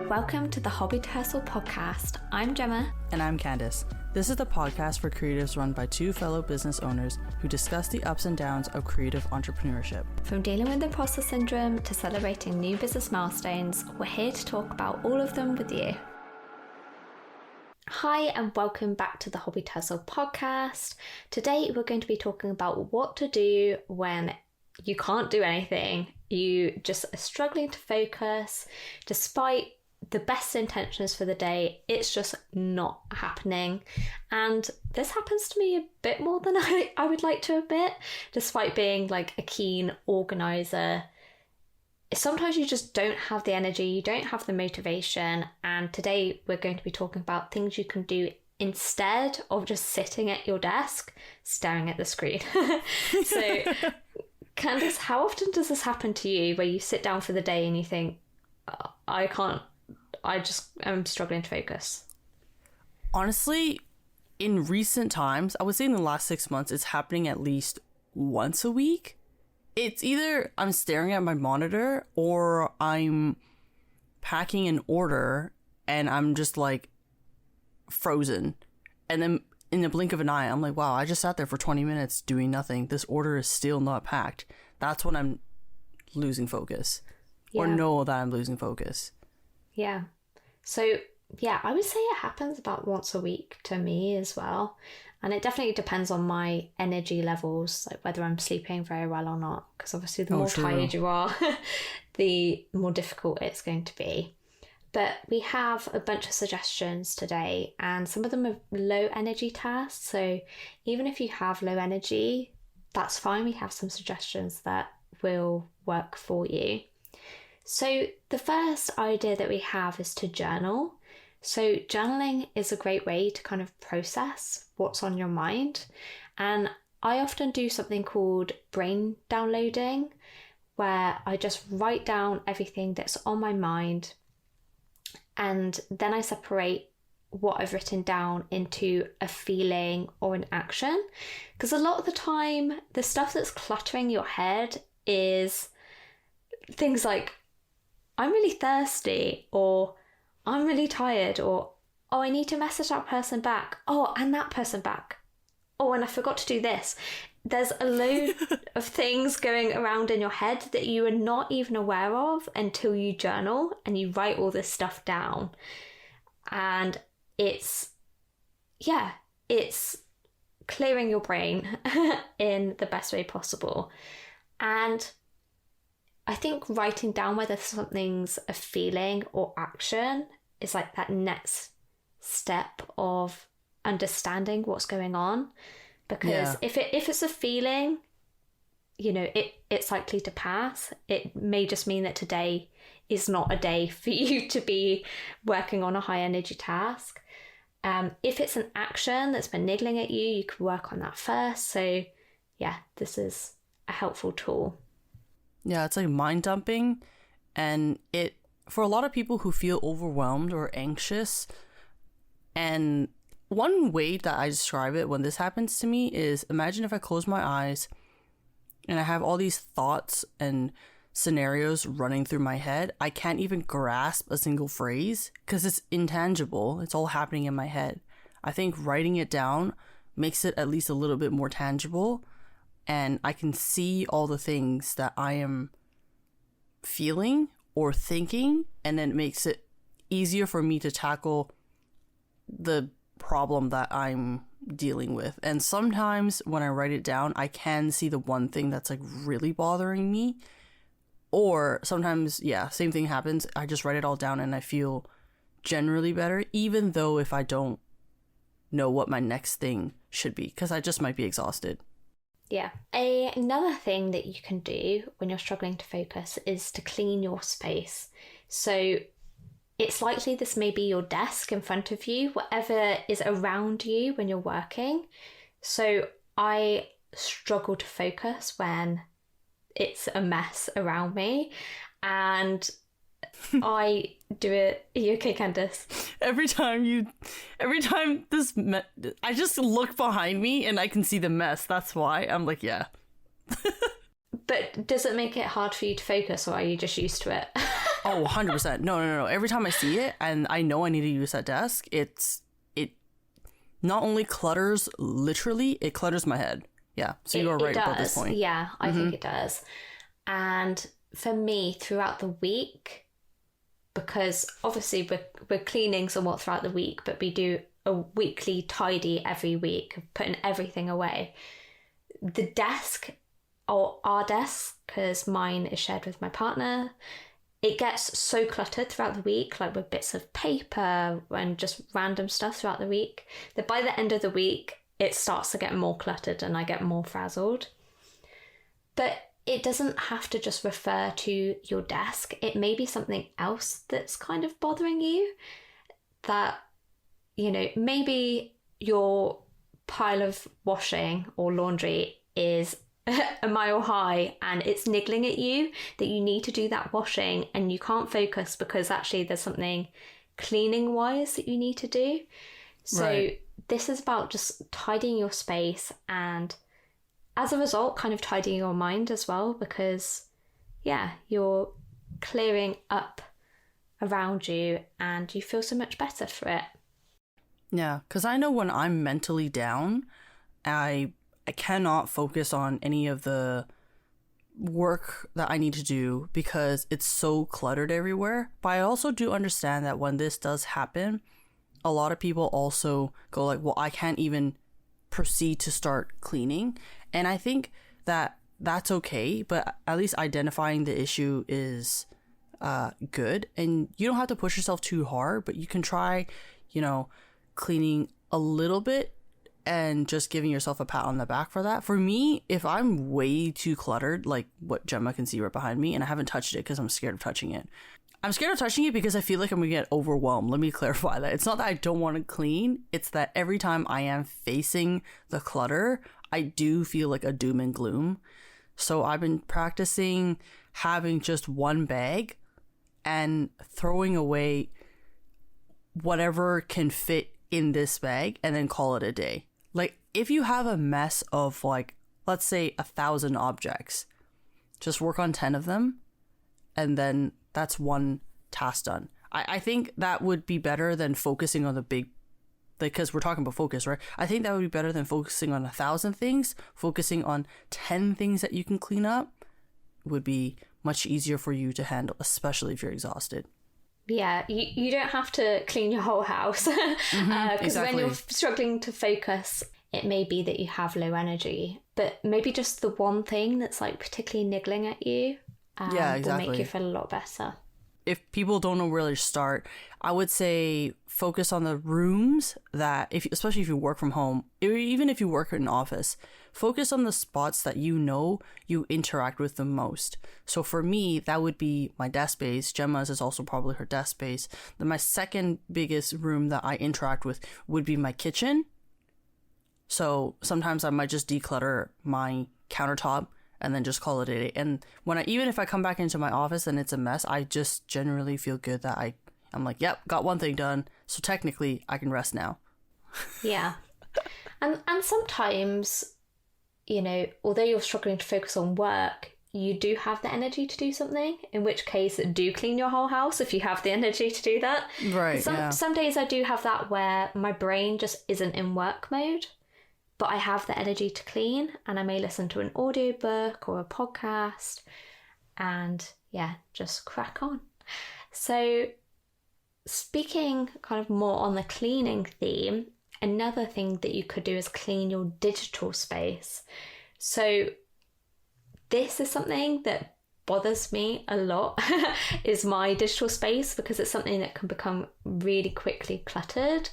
Welcome to the Hobby to Hustle podcast. I'm Gemma. And I'm Candace. This is the podcast for creatives run by two fellow business owners who discuss the ups and downs of creative entrepreneurship. From dealing with imposter syndrome to celebrating new business milestones, we're here to talk about all of them with you. Hi and welcome back to the Hobby to Hustle podcast. Today we're going to be talking about what to do when you can't do anything. You just are struggling to focus despite the best intentions for the day. It's just not happening. And this happens to me a bit more than I would like to admit, despite being like a keen organizer. Sometimes you just don't have the energy, you don't have the motivation. And today we're going to be talking about things you can do instead of just sitting at your desk, staring at the screen. So Candace, how often does this happen to you where you sit down for the day and you think, I'm struggling to focus? Honestly, in recent times, I would say in the last 6 months, it's happening at least once a week. It's either I'm staring at my monitor or I'm packing an order and I'm just like frozen. And then in the blink of an eye, I'm like, wow, I just sat there for 20 minutes doing nothing. This order is still not packed. That's when I'm losing focus or know that I'm losing focus. Yeah. So, yeah, I would say it happens about once a week to me as well. And it definitely depends on my energy levels, like whether I'm sleeping very well or not. Because obviously the more tired you are, the more difficult it's going to be. But we have a bunch of suggestions today, and some of them are low energy tasks. So even if you have low energy, that's fine. We have some suggestions that will work for you. So the first idea that we have is to journal. So journaling is a great way to kind of process what's on your mind. And I often do something called brain downloading, where I just write down everything that's on my mind. And then I separate what I've written down into a feeling or an action. Because a lot of the time, the stuff that's cluttering your head is things like, I'm really thirsty, or I'm really tired, or, oh, I need to message that person back. Oh, and that person back. Oh, and I forgot to do this. There's a load of things going around in your head that you are not even aware of until you journal and you write all this stuff down. And it's clearing your brain in the best way possible. And I think writing down whether something's a feeling or action is like that next step of understanding what's going on. Because if it's a feeling, it's likely to pass. It may just mean that today is not a day for you to be working on a high energy task. If it's an action that's been niggling at you, you can work on that first. So yeah, this is a helpful tool. Yeah, it's like mind dumping. And it, for a lot of people who feel overwhelmed or anxious, and one way that I describe it when this happens to me is, imagine if I close my eyes and I have all these thoughts and scenarios running through my head. I can't even grasp a single phrase because it's intangible. It's all happening in my head. I think writing it down makes it at least a little bit more tangible, and I can see all the things that I am feeling or thinking, and then it makes it easier for me to tackle the problem that I'm dealing with. And sometimes when I write it down, I can see the one thing that's like really bothering me. Or sometimes, same thing happens. I just write it all down and I feel generally better, even though if I don't know what my next thing should be, because I just might be exhausted. Yeah. Another thing that you can do when you're struggling to focus is to clean your space. So it's likely this may be your desk in front of you, whatever is around you when you're working. So I struggle to focus when it's a mess around me, and I do it. Are you okay, Candace? Every time I just look behind me and I can see the mess. That's why I'm like, yeah. But does it make it hard for you to focus, or are you just used to it? Oh, 100%. No. Every time I see it and I know I need to use that desk, it not only clutters literally, it clutters my head. Yeah. So you are right about this point. Yeah, I think it does. And for me, throughout the week, because obviously we're cleaning somewhat throughout the week, but we do a weekly tidy every week, putting everything away. The desk, or our desk, because mine is shared with my partner, it gets so cluttered throughout the week, like with bits of paper and just random stuff throughout the week, that by the end of the week, it starts to get more cluttered and I get more frazzled. But it doesn't have to just refer to your desk. It may be something else that's kind of bothering you, that, you know, maybe your pile of washing or laundry is a mile high and it's niggling at you that you need to do that washing and you can't focus because actually there's something cleaning wise that you need to do. So this is about just tidying your space and as a result kind of tidying your mind as well, because you're clearing up around you and you feel so much better for it. Yeah, because I know when I'm mentally down, I cannot focus on any of the work that I need to do because it's so cluttered everywhere. But I also do understand that when this does happen, a lot of people also go like, well, I can't even proceed to start cleaning. And I think that that's okay, but at least identifying the issue is good. And you don't have to push yourself too hard, but you can try, cleaning a little bit and just giving yourself a pat on the back for that. For me, if I'm way too cluttered, like what Gemma can see right behind me, and I haven't touched it because I'm scared of touching it. I'm scared of touching it because I feel like I'm going to get overwhelmed. Let me clarify that. It's not that I don't want to clean. It's that every time I am facing the clutter, I do feel like a doom and gloom. So I've been practicing having just one bag and throwing away whatever can fit in this bag and then call it a day. Like if you have a mess of like, let's say 1,000 objects, just work on 10 of them and then that's one task done. I think that would be better than focusing on the big, because we're talking about focus, right? I think that would be better than focusing on 1,000 things. Focusing on 10 things that you can clean up would be much easier for you to handle, especially if you're exhausted. Yeah, you don't have to clean your whole house because exactly. When you're struggling to focus, it may be that you have low energy, but maybe just the one thing that's like particularly niggling at you will make you feel a lot better. If people don't know where to start, I would say focus on the rooms that, especially if you work from home, or even if you work in an office, focus on the spots that you interact with the most. So for me, that would be my desk space. Gemma's is also probably her desk space. Then my second biggest room that I interact with would be my kitchen. So sometimes I might just declutter my countertop and then just call it a day. And even if I come back into my office and it's a mess, I just generally feel good that I'm like, yep, got one thing done. So technically I can rest now. Yeah. And sometimes, although you're struggling to focus on work, you do have the energy to do something, in which case do clean your whole house if you have the energy to do that. Right. Some days I do have that where my brain just isn't in work mode, but I have the energy to clean and I may listen to an audiobook or a podcast and just crack on. So speaking kind of more on the cleaning theme, another thing that you could do is clean your digital space. So this is something that bothers me a lot is my digital space, because it's something that can become really quickly cluttered.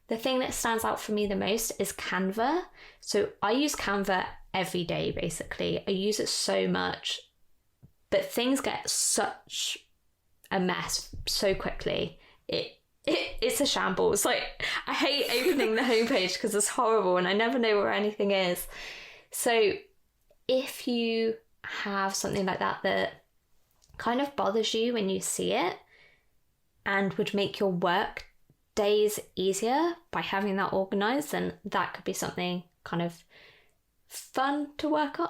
The thing that stands out for me the most is Canva. So I use Canva every day, basically. I use it so much, but things get such a mess so quickly. It's a shambles. Like, I hate opening the homepage because it's horrible and I never know where anything is. So if you have something like that kind of bothers you when you see it and would make your work days easier by having that organized, then that could be something kind of fun to work on.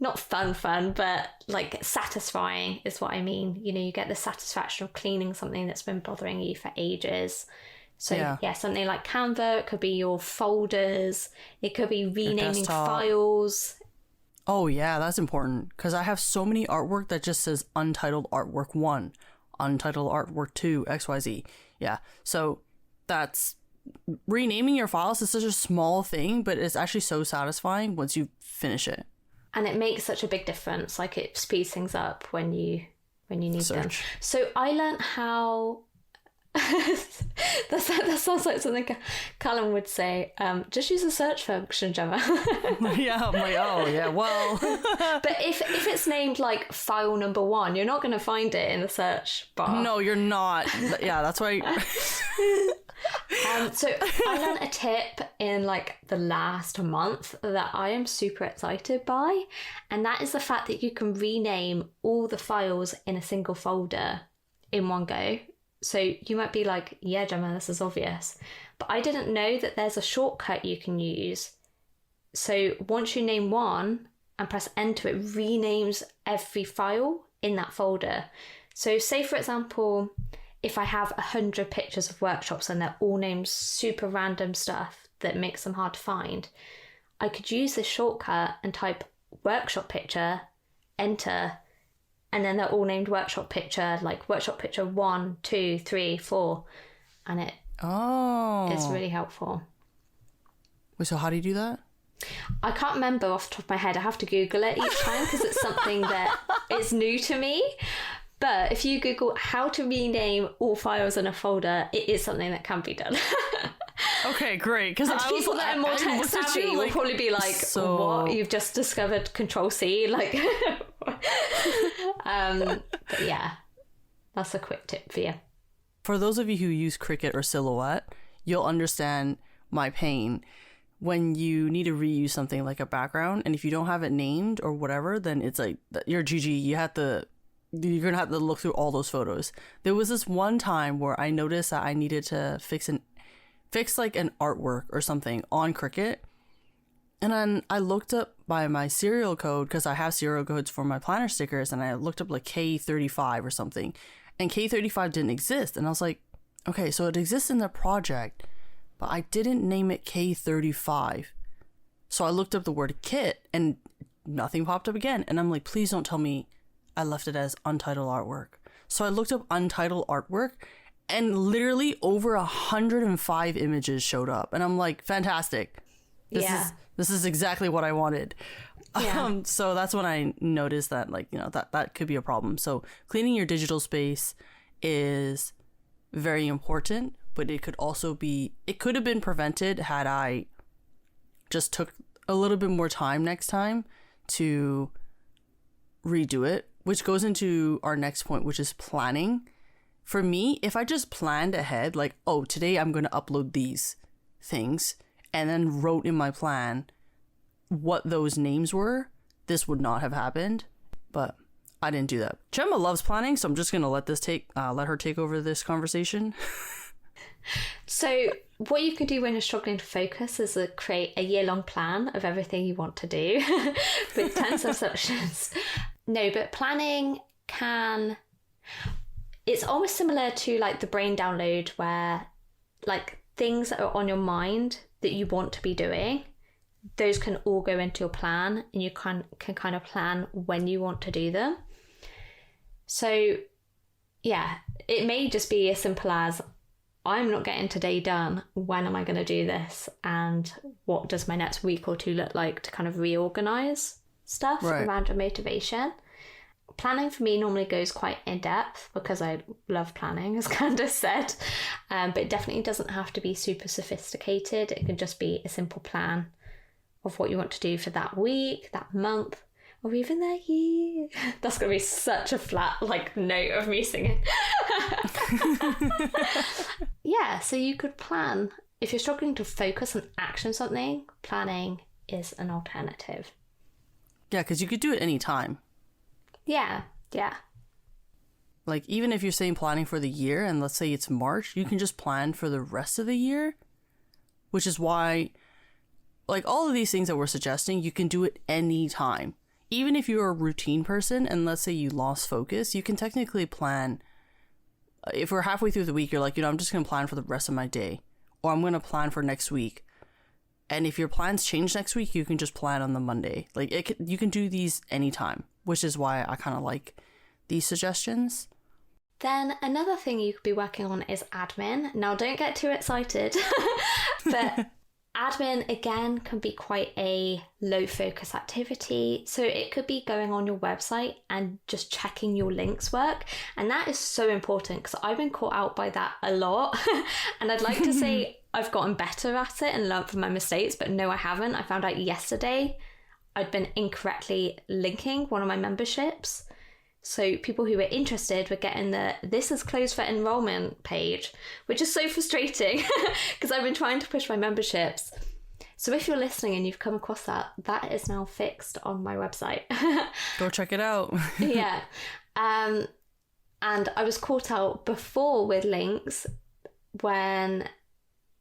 not fun, but like satisfying is what I mean. You know, you get the satisfaction of cleaning something that's been bothering you for ages. So yeah, something like Canva, it could be your folders, it could be renaming files. Oh yeah, that's important, because I have so many artwork that just says Untitled Artwork 1, Untitled Artwork 2, XYZ. Yeah, so that's renaming your files is such a small thing, but it's actually so satisfying once you finish it. And it makes such a big difference. Like, it speeds things up when you need them. So I learned how that sounds like something Callum would say. Just use the search function, Gemma. Yeah, I'm like, oh yeah, well. But if it's named like file number 1, you're not going to find it in the search bar. No, you're not. Yeah, that's why. So I learned a tip in like the last month that I am super excited by, and that is the fact that you can rename all the files in a single folder in one go. So you might be like, yeah, Gemma, this is obvious. But I didn't know that there's a shortcut you can use. So once you name one and press enter, it renames every file in that folder. So say, for example, if I have 100 pictures of workshops and they're all named super random stuff that makes them hard to find, I could use this shortcut and type workshop picture, enter, and then they're all named workshop picture, like workshop picture 1, 2, 3, 4. And it's really helpful. Wait, so how do you do that? I can't remember off the top of my head. I have to Google it each time because it's something that is new to me. But if you Google how to rename all files in a folder, it is something that can be done. Okay, great. Because people that are more tech savvy will probably be like, what? You've just discovered Control-C? Like, but yeah, that's a quick tip for you. For those of you who use Cricut or Silhouette, you'll understand my pain when you need to reuse something like a background. And if you don't have it named or whatever, then it's like, you're GG. You're gonna have to look through all those photos. There was this one time where I noticed that I needed to fix like an artwork or something on Cricut, and then I looked up by my serial code, because I have serial codes for my planner stickers, and I looked up like K35 or something, and K35 didn't exist, and I was like, okay, so it exists in the project, but I didn't name it K35. So I looked up the word kit and nothing popped up again, and I'm like, please don't tell me I left it as Untitled Artwork. So I looked up Untitled Artwork, and literally over 105 images showed up. And I'm like, fantastic. This is exactly what I wanted. Yeah. So that's when I noticed that, like, you know, that could be a problem. So cleaning your digital space is very important, but it could have been prevented had I just took a little bit more time next time to redo it. Which goes into our next point, which is planning. For me, if I just planned ahead, like, oh, today I'm going to upload these things, and then wrote in my plan what those names were, this would not have happened. But I didn't do that. Gemma loves planning, so I'm just going to let her take over this conversation. So what you can do when you're struggling to focus is create a year-long plan of everything you want to do with 10 subsections. No, but planning it's almost similar to like the brain download, where like things that are on your mind that you want to be doing, those can all go into your plan, and you can kind of plan when you want to do them. So yeah, it may just be as simple as, I'm not getting today done. When am I going to do this? And what does my next week or two look like to kind of reorganize stuff around your motivation? Planning for me normally goes quite in depth because I love planning, as Candace said. But it definitely doesn't have to be super sophisticated. It can just be a simple plan of what you want to do for that week, that month, or even that year. That's going to be such a flat like note of me singing. Yeah, so you could plan. If you're struggling to focus and action something, planning is an alternative. Yeah, because you could do it anytime. Yeah. Like, even if you're saying planning for the year, and let's say it's March, you can just plan for the rest of the year, which is why, like, all of these things that we're suggesting, you can do it anytime. even if you're a routine person and let's say you lost focus, you can technically plan. If we're halfway through the week, you're like, I'm just going to plan for the rest of my day, or I'm going to plan for next week. And if your plans change next week, you can just plan on the Monday. Like you can do these anytime, which is why I kind of like these suggestions. Then another thing you could be working on is admin. Now, don't get too excited, but admin, again, can be quite a low focus activity. So it could be going on your website and just checking your links work. And that is so important because I've been caught out by that a lot. And I'd like to say I've gotten better at it and learned from my mistakes, but no, I haven't. I found out yesterday I'd been incorrectly linking one of my memberships. So people who were interested were getting the "this is closed for enrollment" page, which is so frustrating because I've been trying to push my memberships. So if you're listening and you've come across that, that is now fixed on my website. Go check it out. Yeah. And I was caught out before with links when,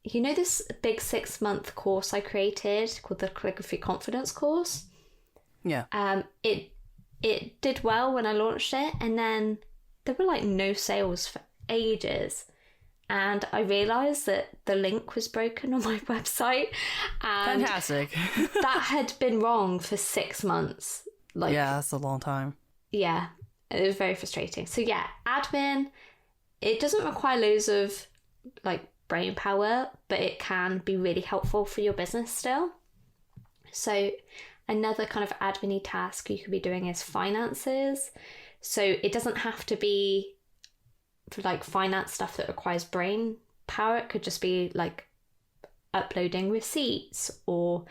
this big 6-month course I created called the Calligraphy Confidence course? Yeah. It did well when I launched it, and then there were like no sales for ages. And I realised that the link was broken on my website. And fantastic. that had been wrong for 6 months. Yeah, that's a long time. Yeah, it was very frustrating. So yeah, admin, it doesn't require loads of brain power, but it can be really helpful for your business still. So another kind of admin-y task you could be doing is finances. So it doesn't have to be for finance stuff that requires brain power. It could just be uploading receipts or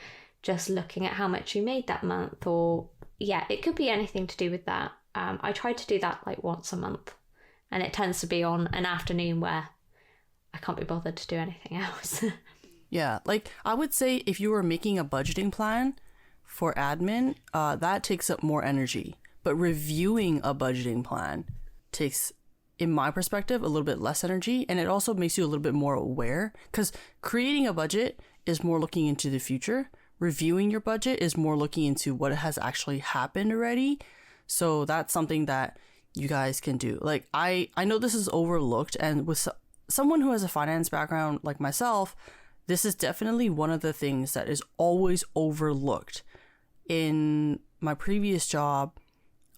just looking at how much you made that month, or it could be anything to do with that. I try to do that once a month, and it tends to be on an afternoon where I can't be bothered to do anything else. Yeah, I would say if you were making a budgeting plan for admin, that takes up more energy. But reviewing a budgeting plan takes, in my perspective, a little bit less energy. And it also makes you a little bit more aware. Because creating a budget is more looking into the future. Reviewing your budget is more looking into what has actually happened already. So that's something that you guys can do. I know this is overlooked. And with someone who has a finance background like myself, this is definitely one of the things that is always overlooked. In my previous job,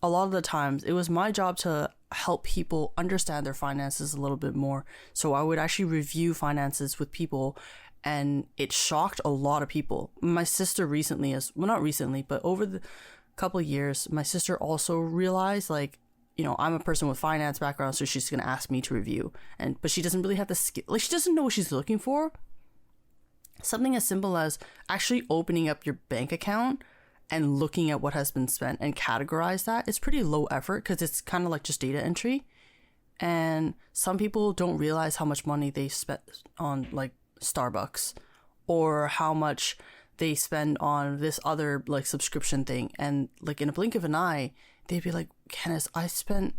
a lot of the times it was my job to help people understand their finances a little bit more. So I would actually review finances with people, and it shocked a lot of people. My sister recently, not recently, but over the couple of years, my sister also realized I'm a person with finance background, so she's going to ask me to review. But she doesn't really have the skill. She doesn't know what she's looking for. Something as simple as actually opening up your bank account and looking at what has been spent and categorize that. It's pretty low effort because it's kind of just data entry. And some people don't realize how much money they spent on Starbucks, or how much they spend on this other subscription thing. And in a blink of an eye, they'd be like, "Candace, I spent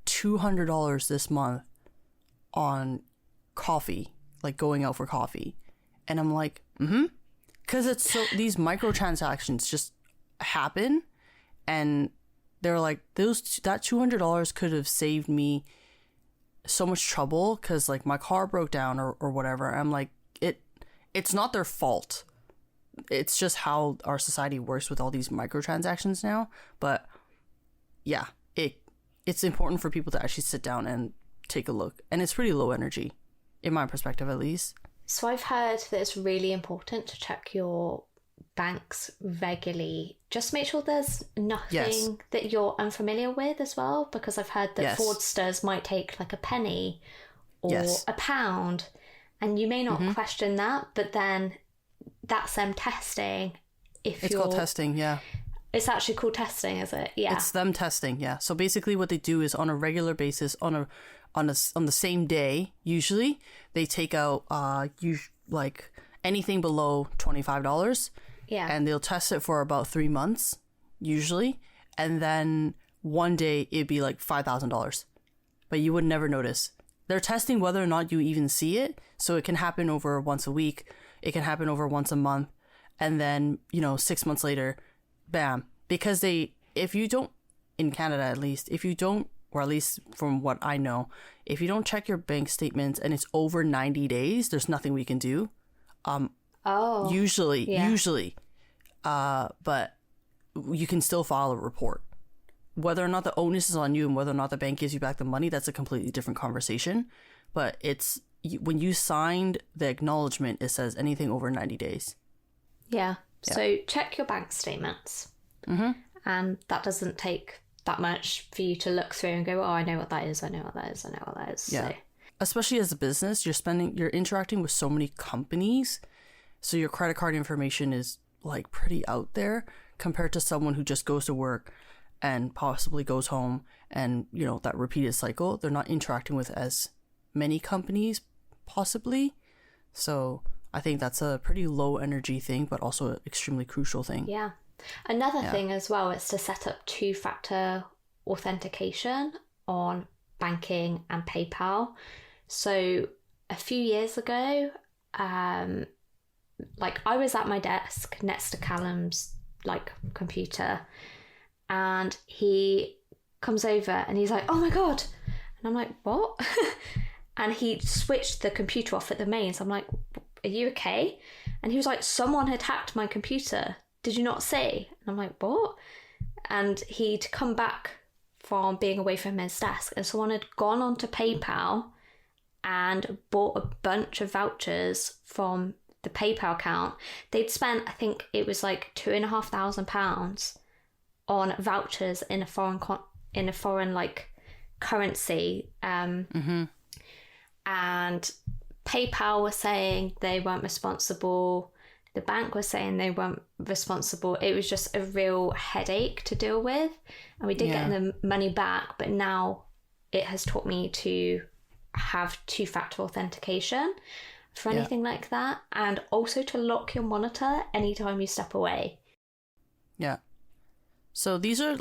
$200 this month on coffee, going out for coffee." And I'm like, because it's these microtransactions just happen, and they're like, that $200 could have saved me so much trouble because my car broke down or whatever. I'm like, it's not their fault. It's just how our society works with all these microtransactions now. But yeah, it's important for people to actually sit down and take a look, and it's pretty low energy, in my perspective at least. So I've heard that it's really important to check your banks regularly. Just make sure there's nothing that you're unfamiliar with as well, because I've heard that fraudsters might take a penny or a pound, and you may not question that, but then that's them testing. It's called testing, yeah. It's actually called testing, is it? Yeah. It's them testing, yeah. So basically what they do is on a regular basis, on the same day, usually, they take out anything below $25. Yeah. And they'll test it for about 3 months, usually. And then one day it'd be $5,000. But you would never notice. They're testing whether or not you even see it. So it can happen over once a week. It can happen over once a month. And then, 6 months later, bam, because if you don't, in Canada at least, if you don't, or at least from what I know, if you don't check your bank statements and it's over 90 days, there's nothing we can do. Usually. But you can still file a report. Whether or not the onus is on you and whether or not the bank gives you back the money, that's a completely different conversation. But when you signed the acknowledgement, it says anything over 90 days. Yeah. So check your bank statements. Mm-hmm. And that doesn't take that much for you to look through and go, oh, I know what that is. I know what that is. I know what that is. Yeah. So. Especially as a business, you're interacting with so many companies. So your credit card information is like pretty out there compared to someone who just goes to work and possibly goes home, and that repeated cycle. They're not interacting with as many companies possibly. So I think that's a pretty low energy thing, but also an extremely crucial thing. Yeah. Another thing as well is to set up 2-factor authentication on banking and PayPal. So a few years ago, I was at my desk next to Callum's computer, and he comes over and he's like, oh my God. And I'm like, what? And he switched the computer off at the main. So I'm like, are you okay? And he was like, someone had hacked my computer. Did you not see? And I'm like, what? And he'd come back from being away from his desk, and someone had gone onto PayPal and bought a bunch of vouchers from the PayPal account. They'd spent, I think it was like £2,500 on vouchers in a foreign currency. And PayPal was saying they weren't responsible. The bank was saying they weren't responsible. It was just a real headache to deal with. And we did get the money back, but now it has taught me to have 2-factor authentication for anything like that. And also to lock your monitor anytime you step away. Yeah. So these are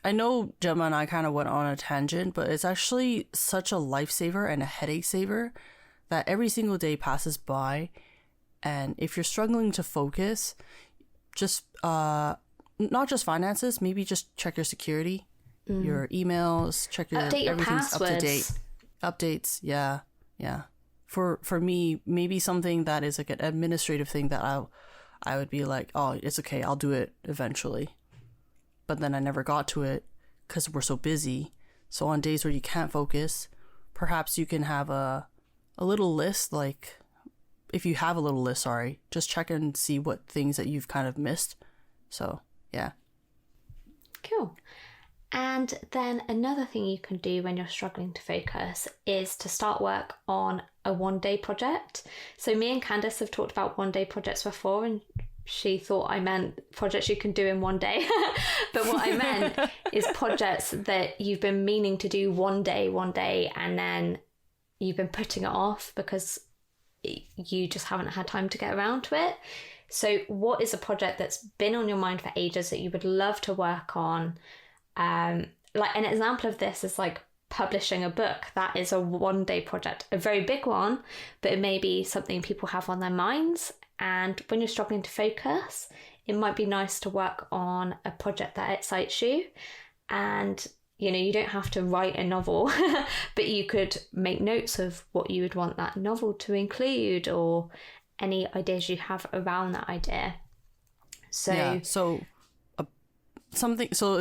I know Gemma and I kind of went on a tangent, but it's actually such a lifesaver and a headache saver that every single day passes by. And if you're struggling to focus, just not just finances, maybe just check your security, your emails, check your update your everything's passwords. Up to date. Updates, yeah. For me, maybe something that is like an administrative thing that I would be like, oh, it's okay, I'll do it eventually. But then I never got to it because we're so busy. So on days where you can't focus, perhaps you can have a little list, if you have a little list, just check and see what things that you've kind of missed. So, yeah. Cool. And then another thing you can do when you're struggling to focus is to start work on a one-day project. So me and Candace have talked about one-day projects before, and she thought I meant projects you can do in one day. But what I meant is projects that you've been meaning to do one day, and then you've been putting it off because you just haven't had time to get around to it. So what is a project that's been on your mind for ages that you would love to work on? An example of this is publishing a book. That is a one-day project, a very big one, but it may be something people have on their minds. And when you're struggling to focus, it might be nice to work on a project that excites you. And you don't have to write a novel, but you could make notes of what you would want that novel to include, or any ideas you have around that idea. So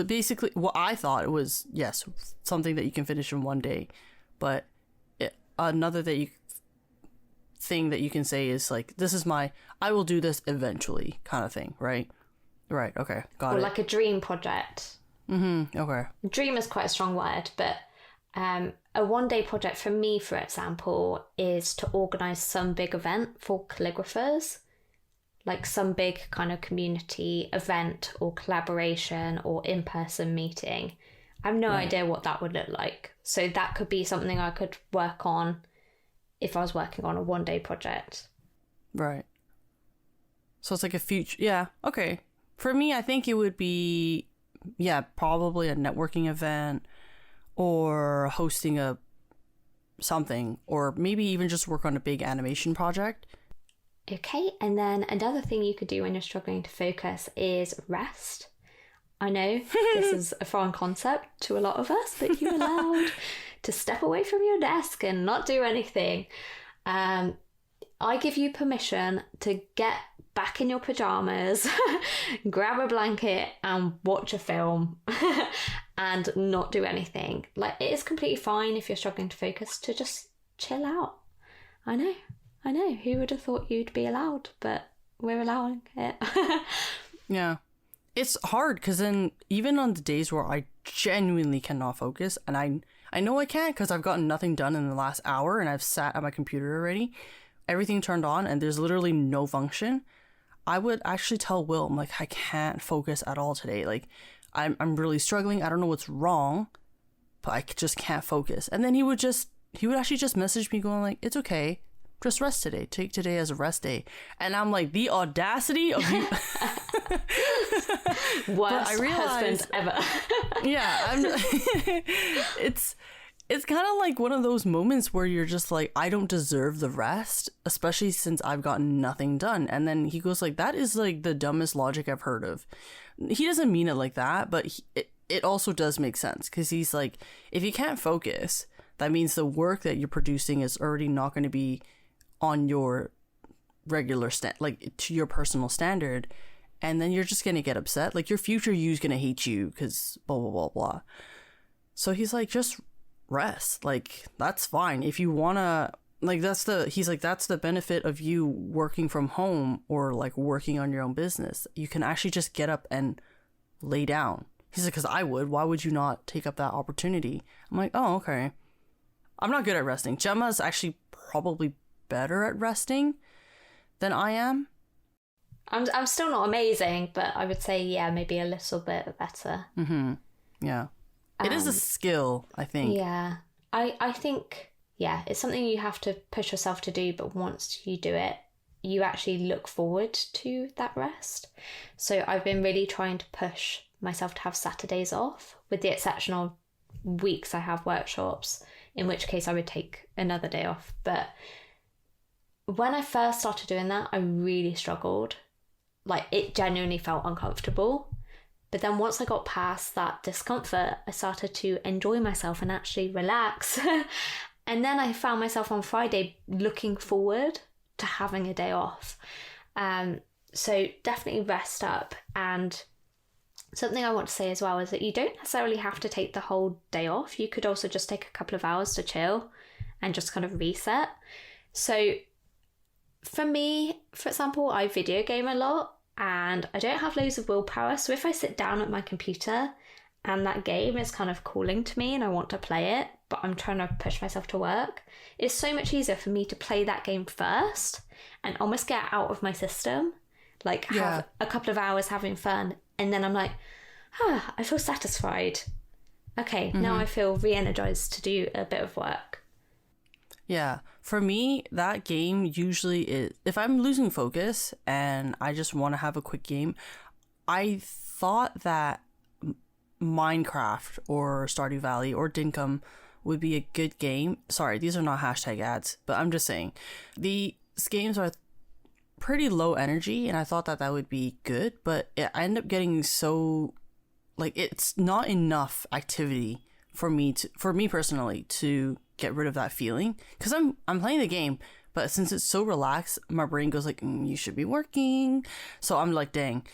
basically what I thought it was, yes, something that you can finish in one day, but another thing that you can say is this is I will do this eventually kind of thing, right? Right. Okay. Got it. Or a dream project. Okay. Dream is quite a strong word, but a one-day project for me, for example, is to organise some big event for calligraphers, some big kind of community event or collaboration or in-person meeting. I have no idea what that would look like. So that could be something I could work on if I was working on a one-day project. Right. So it's a future. Yeah. Okay. For me, I think it would be, probably a networking event or hosting something, or maybe even just work on a big animation project. Okay, and then another thing you could do when you're struggling to focus is rest. I know this is a foreign concept to a lot of us, but you're allowed to step away from your desk and not do anything. I give you permission to get back in your pajamas, grab a blanket and watch a film and not do anything. Like, it is completely fine if you're struggling to focus to just chill out. I know. Who would have thought you'd be allowed? But we're allowing it. Yeah. It's hard because then even on the days where I genuinely cannot focus, and I know I can't because I've gotten nothing done in the last hour and I've sat at my computer already, everything turned on and there's literally no function, I would actually tell Will, I'm like, I can't focus at all today. Like, I'm really struggling. I don't know what's wrong, but I just can't focus. And then he would actually just message me going like, it's okay. Just rest today. Take today as a rest day. And I'm like, the audacity of you. Worst husband ever. Yeah. It's kind of like one of those moments where you're just like, I don't deserve the rest, especially since I've gotten nothing done. And then he goes like, that is like the dumbest logic I've heard of. He doesn't mean it like that, but it also does make sense because he's like, if you can't focus, that means the work that you're producing is already not going to be on your regular like to your personal standard, and then you're just gonna get upset. Like, your future you's gonna hate you because blah blah blah blah. So he's like, just rest. Like, that's fine if you wanna. Like, that's the benefit of you working from home or like working on your own business. You can actually just get up and lay down. He's like, because I would. Why would you not take up that opportunity? I'm like, oh, okay. I'm not good at resting. Gemma's actually probably better at resting than I am. I'm still not amazing, but I would say, yeah, maybe a little bit better. Mm-hmm. Yeah. It is a skill, I think. Yeah. I think, yeah, it's something you have to push yourself to do, but once you do it, you actually look forward to that rest. So I've been really trying to push myself to have Saturdays off, with the exception of weeks I have workshops, in which case I would take another day off. But when I first started doing that, I really struggled. Like, it genuinely felt uncomfortable. But then once I got past that discomfort, I started to enjoy myself and actually relax. And then I found myself on Friday looking forward to having a day off. So definitely rest up. And something I want to say as well is that you don't necessarily have to take the whole day off. You could also just take a couple of hours to chill and just kind of reset. So for me, for example, I video game a lot and I don't have loads of willpower. So if I sit down at my computer and that game is kind of calling to me and I want to play it, but I'm trying to push myself to work, it's so much easier for me to play that game first and almost get it out of my system. Like, have a couple of hours having fun. And then I'm like, I feel satisfied. Okay, now I feel re-energized to do a bit of work. Yeah. For me, that game usually is, if I'm losing focus and I just want to have a quick game, I thought that Minecraft or Stardew Valley or Dinkum would be a good game. Sorry, these are not hashtag ads, but I'm just saying. These games are pretty low energy and I thought that would be good, but I end up getting so, like, it's not enough activity for me personally to get rid of that feeling, because I'm playing the game, but since it's so relaxed, my brain goes like, you should be working. So I'm like, dang.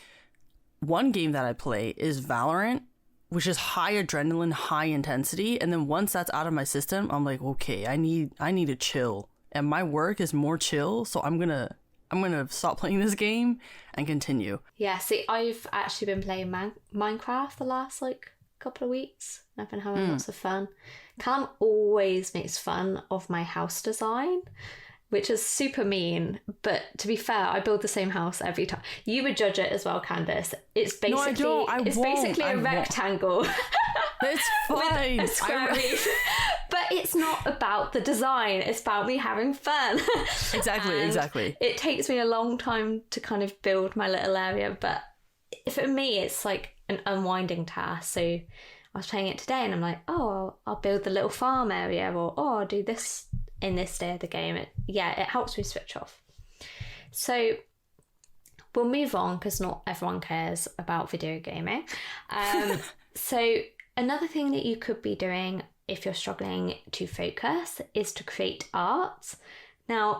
One game that I play is Valorant, which is high adrenaline, high intensity, and then once that's out of my system, I'm like, okay, I need to chill, and my work is more chill, so I'm gonna stop playing this game and continue. Yeah, see, I've actually been playing Minecraft the last couple of weeks. I've been having lots of fun. Callum always makes fun of my house design, which is super mean, but to be fair, I build the same house every time. You would judge it as well, Candace. It's basically basically a rectangle. It's fine. With a square roof. But it's not about the design, it's about me having fun. Exactly. It takes me a long time to kind of build my little area, but for me it's like an unwinding task. So I was playing it today and I'm like, oh, I'll build the little farm area, or I'll do this in this day of the game. It helps me switch off. So we'll move on because not everyone cares about video gaming. So another thing that you could be doing if you're struggling to focus is to create art. Now,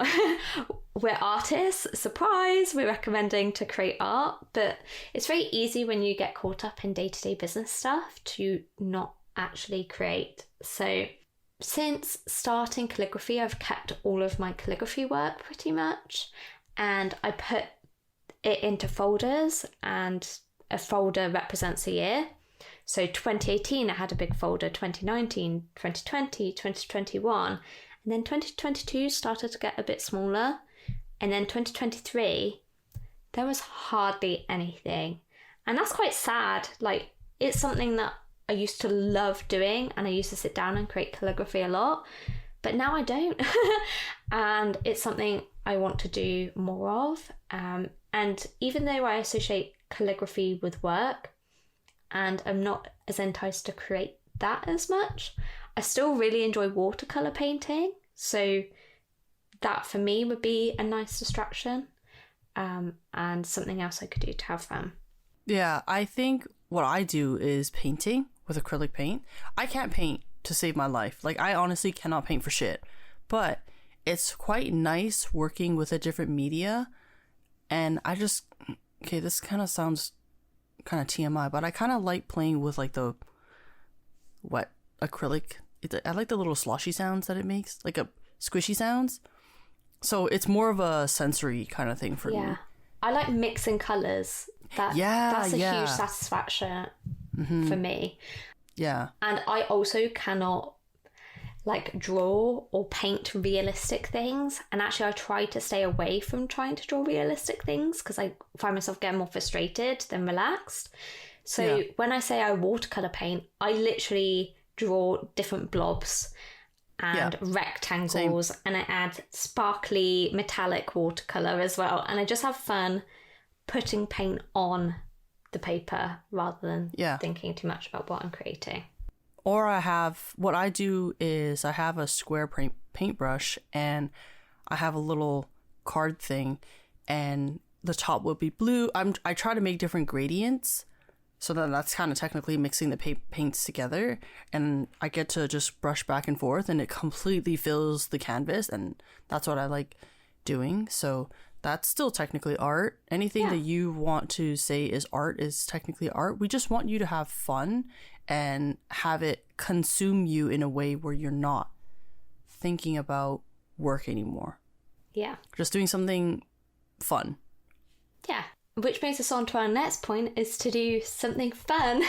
we're artists, surprise, we're recommending to create art, but it's very easy when you get caught up in day-to-day business stuff to not actually create. So since starting calligraphy, I've kept all of my calligraphy work pretty much, and I put it into folders, and a folder represents a year. So 2018, I had a big folder, 2019, 2020, 2021, and then 2022 started to get a bit smaller. And then 2023, there was hardly anything. And that's quite sad. Like, it's something that I used to love doing, and I used to sit down and create calligraphy a lot, but now I don't. And it's something I want to do more of. And even though I associate calligraphy with work, and I'm not as enticed to create that as much, I still really enjoy watercolour painting. So that for me would be a nice distraction, and something else I could do to have fun. Yeah, I think what I do is painting with acrylic paint. I can't paint to save my life. Like, I honestly cannot paint for shit. But it's quite nice working with a different media. And I just, okay, this kind of sounds kind of TMI, but I kind of like playing with like the wet acrylic. I like the little sloshy sounds that it makes, like a squishy sounds. So it's more of a sensory kind of thing for me. Yeah, I like mixing colours. That's a huge satisfaction for me. Yeah. And I also cannot like draw or paint realistic things. And actually I try to stay away from trying to draw realistic things because I find myself getting more frustrated than relaxed. So when I say I watercolour paint, I literally draw different blobs and rectangles. Same. And I add sparkly metallic watercolour as well. And I just have fun putting paint on the paper rather than thinking too much about what I'm creating. Or what I do is I have a square paintbrush, and I have a little card thing, and the top will be blue. I try to make different gradients, so that's kind of technically mixing the paints together, and I get to just brush back and forth, and it completely fills the canvas, and that's what I like doing. So that's still technically art. Anything that you want to say is art is technically art. We just want you to have fun and have it consume you in a way where you're not thinking about work anymore. Yeah. Just doing something fun. Yeah. Which brings us on to our next point, is to do something fun,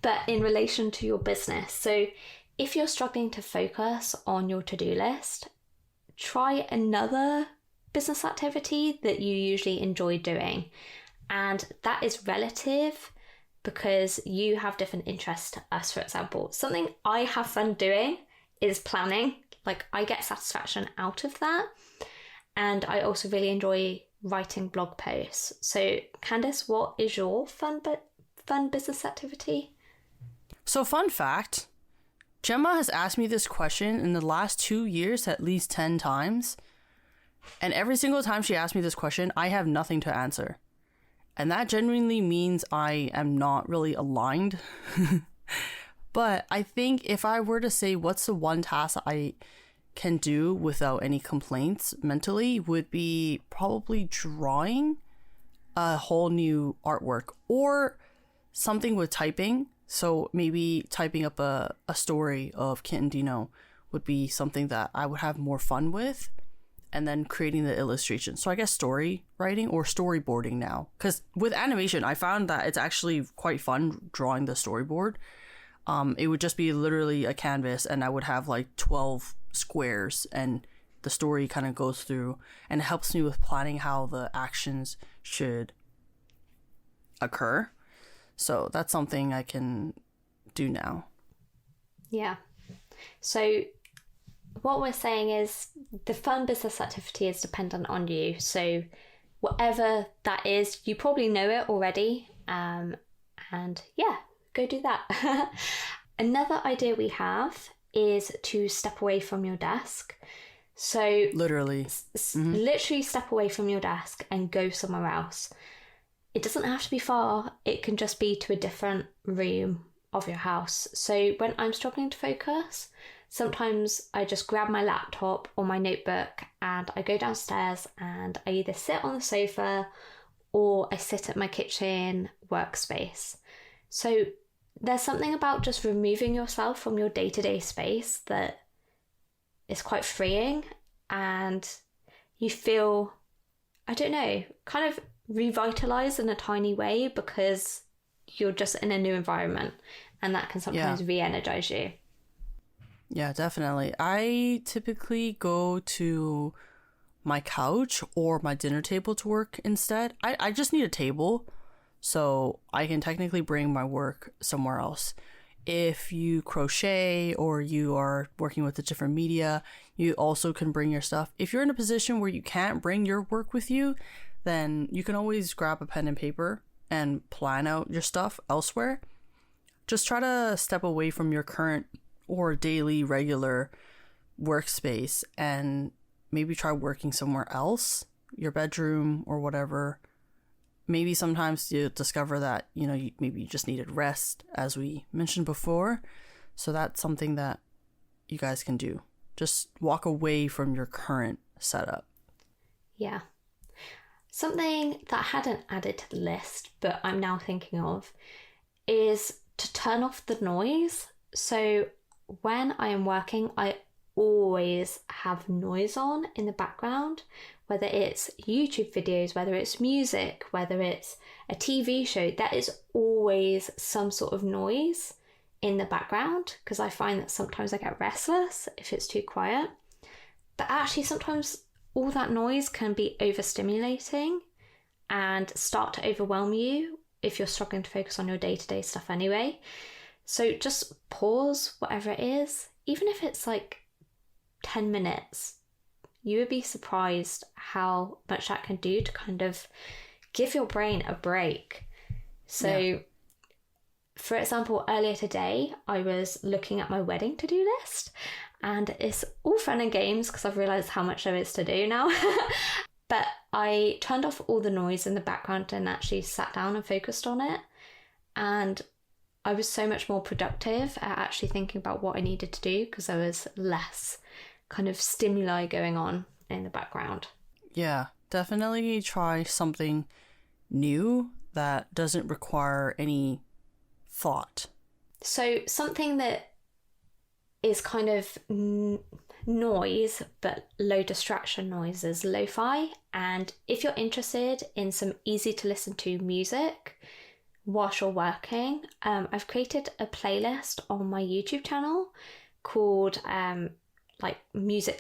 but in relation to your business. So if you're struggling to focus on your to-do list, try another business activity that you usually enjoy doing. And that is relative, because you have different interests to us. For example, something I have fun doing is planning. Like, I get satisfaction out of that. And I also really enjoy writing blog posts. So Candace, what is your fun business activity? So fun fact, Gemma has asked me this question in the last 2 years at least 10 times. And every single time she asks me this question, I have nothing to answer. And that genuinely means I am not really aligned. But I think if I were to say what's the one task I can do without any complaints mentally, would be probably drawing a whole new artwork or something with typing. So maybe typing up a story of Kitten Dino would be something that I would have more fun with. And then creating the illustration. So I guess story writing or storyboarding now. Because with animation, I found that it's actually quite fun drawing the storyboard. It would just be literally a canvas, and I would have like 12 squares, and the story kind of goes through, and it helps me with planning how the actions should occur. So that's something I can do now. Yeah. So what we're saying is the fun business activity is dependent on you. So whatever that is, you probably know it already. And yeah, go do that. Another idea we have is to step away from your desk. So Literally. literally step away from your desk and go somewhere else. It doesn't have to be far. It can just be to a different room of your house. So when I'm struggling to focus, sometimes I just grab my laptop or my notebook and I go downstairs and I either sit on the sofa or I sit at my kitchen workspace. So there's something about just removing yourself from your day-to-day space that is quite freeing, and you feel, I don't know, kind of revitalized in a tiny way because you're just in a new environment, and that can sometimes re-energize you. Yeah, definitely. I typically go to my couch or my dinner table to work instead. I just need a table so I can technically bring my work somewhere else. If you crochet or you are working with a different media, you also can bring your stuff. If you're in a position where you can't bring your work with you, then you can always grab a pen and paper and plan out your stuff elsewhere. Just try to step away from your current or daily regular workspace and maybe try working somewhere else, your bedroom or whatever. Maybe sometimes you discover that, maybe you just needed rest, as we mentioned before. So that's something that you guys can do. Just walk away from your current setup. Yeah. Something that I hadn't added to the list, but I'm now thinking of, is to turn off the noise. So when I am working, I always have noise on in the background, whether it's YouTube videos, whether it's music, whether it's a TV show. There is always some sort of noise in the background because I find that sometimes I get restless if it's too quiet. But actually sometimes all that noise can be overstimulating and start to overwhelm you if you're struggling to focus on your day-to-day stuff anyway. So just pause whatever it is, even if it's like 10 minutes. You would be surprised how much that can do to kind of give your brain a break. So, for example, earlier today, I was looking at my wedding to-do list, and it's all fun and games because I've realised how much there is to do now. But I turned off all the noise in the background and actually sat down and focused on it. And I was so much more productive at actually thinking about what I needed to do because there was less kind of stimuli going on in the background. Yeah, definitely try something new that doesn't require any thought. So something that is kind of noise but low distraction noise is lo-fi, and if you're interested in some easy to listen to music whilst you're working, I've created a playlist on my YouTube channel called music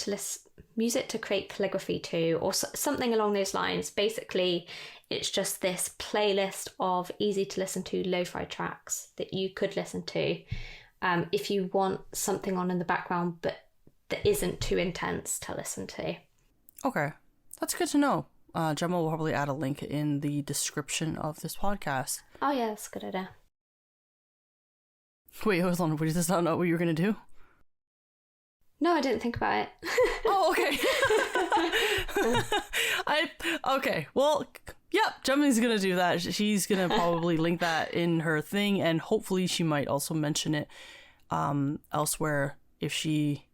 to create calligraphy to, or something along those lines. Basically, it's just this playlist of easy to listen to lo-fi tracks that you could listen to if you want something on in the background but that isn't too intense to listen to. Okay, that's good to know. Gemma will probably add a link in the description of this podcast. Oh yeah, that's a good idea. Wait, hold on. Did this not know what you were going to do? No, I didn't think about it. Oh, okay. Okay. Well, yep. Gemma's gonna do that. She's gonna probably link that in her thing, and hopefully she might also mention it elsewhere if she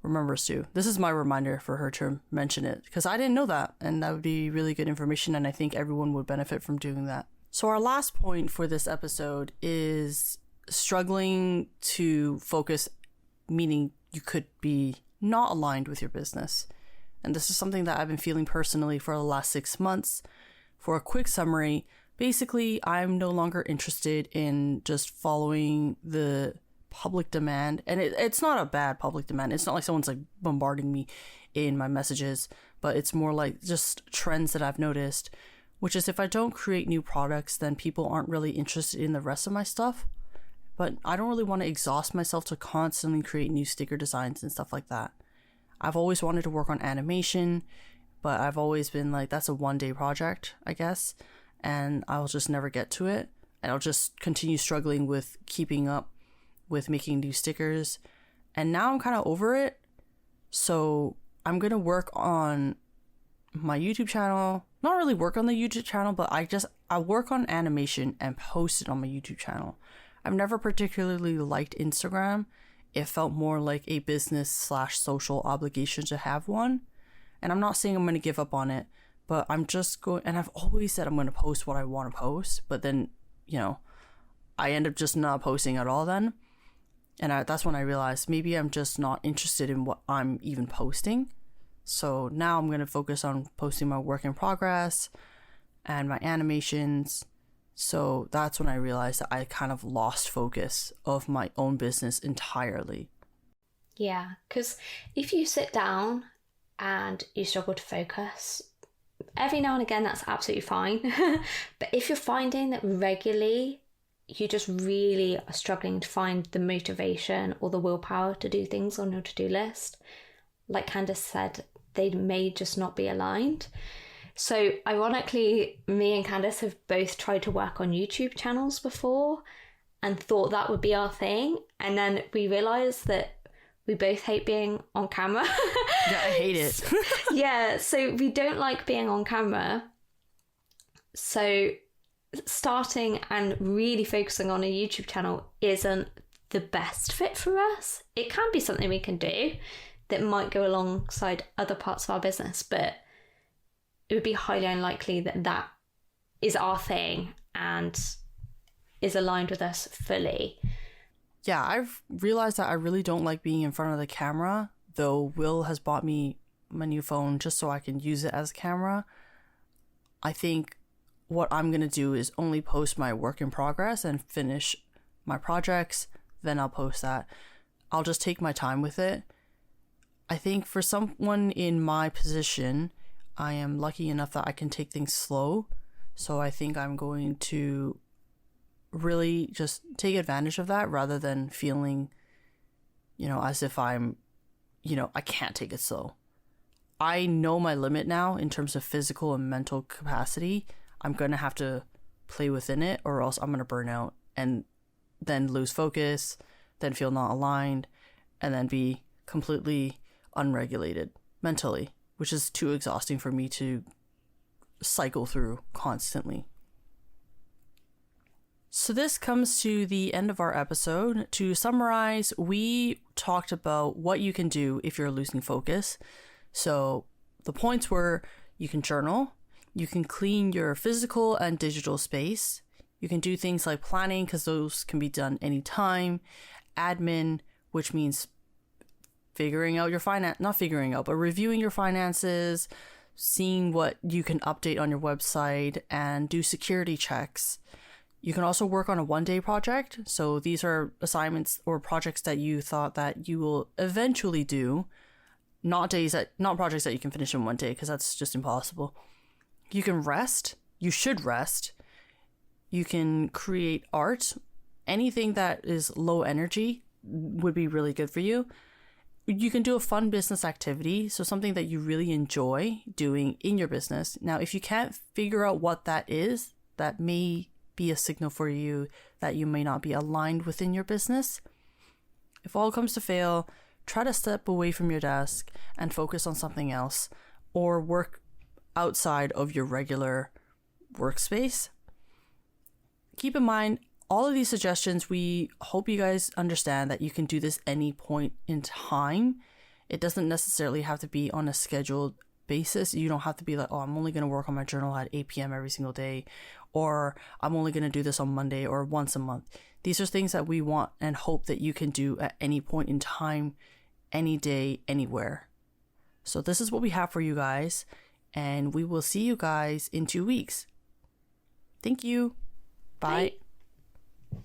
remembers to. This is my reminder for her to mention it because I didn't know that, and that would be really good information, and I think everyone would benefit from doing that. So our last point for this episode is struggling to focus, meaning you could be not aligned with your business. And this is something that I've been feeling personally for the last 6 months. For a quick summary, basically, I'm no longer interested in just following the public demand. And it's not a bad public demand. It's not like someone's like bombarding me in my messages, but it's more like just trends that I've noticed, which is if I don't create new products, then people aren't really interested in the rest of my stuff. But I don't really want to exhaust myself to constantly create new sticker designs and stuff like that. I've always wanted to work on animation, but I've always been like, that's a one-day project, I guess, and I'll just never get to it. And I'll just continue struggling with keeping up with making new stickers. And now I'm kind of over it. So I'm going to work on my YouTube channel. Not really work on the YouTube channel, but I work on animation and post it on my YouTube channel. I've never particularly liked Instagram. It felt more like a business/social obligation to have one. And I'm not saying I'm going to give up on it, but I'm just going, and I've always said I'm going to post what I want to post, but then, I end up just not posting at all then. And that's when I realized maybe I'm just not interested in what I'm even posting. So now I'm going to focus on posting my work in progress and my animations. So that's when I realized that I kind of lost focus of my own business entirely. Yeah, because if you sit down and you struggle to focus, every now and again, that's absolutely fine. But if you're finding that regularly you just really are struggling to find the motivation or the willpower to do things on your to-do list, like Candace said, they may just not be aligned. So ironically, me and Candace have both tried to work on YouTube channels before and thought that would be our thing. And then we realised that we both hate being on camera. Yeah, I hate it. Yeah, so we don't like being on camera. So starting and really focusing on a YouTube channel isn't the best fit for us. It can be something we can do that might go alongside other parts of our business, but it would be highly unlikely that that is our thing and is aligned with us fully. Yeah, I've realized that I really don't like being in front of the camera, though Will has bought me my new phone just so I can use it as a camera. I think what I'm going to do is only post my work in progress and finish my projects, then I'll post that. I'll just take my time with it. I think for someone in my position, I am lucky enough that I can take things slow. So I think I'm going to really just take advantage of that rather than feeling, as if I'm, I can't take it slow. I know my limit now in terms of physical and mental capacity. I'm going to have to play within it or else I'm going to burn out and then lose focus, then feel not aligned, and then be completely unregulated mentally, which is too exhausting for me to cycle through constantly. So this comes to the end of our episode. To summarize, we talked about what you can do if you're losing focus. So the points were you can journal, you can clean your physical and digital space, you can do things like planning because those can be done anytime, admin, which means reviewing your finances, seeing what you can update on your website, and do security checks. You can also work on a one-day project. So these are assignments or projects that you thought that you will eventually do, not projects that you can finish in one day because that's just impossible. You can rest. You should rest. You can create art. Anything that is low energy would be really good for you. You can do a fun business activity, so something that you really enjoy doing in your business. Now, if you can't figure out what that is, that may be a signal for you that you may not be aligned within your business. If all comes to fail, try to step away from your desk and focus on something else or work outside of your regular workspace. Keep in mind, all of these suggestions, we hope you guys understand that you can do this any point in time. It doesn't necessarily have to be on a scheduled basis. You don't have to be like, oh, I'm only going to work on my journal at 8 p.m. every single day, or I'm only going to do this on Monday or once a month. These are things that we want and hope that you can do at any point in time, any day, anywhere. So this is what we have for you guys, and we will see you guys in 2 weeks. Thank you. Bye.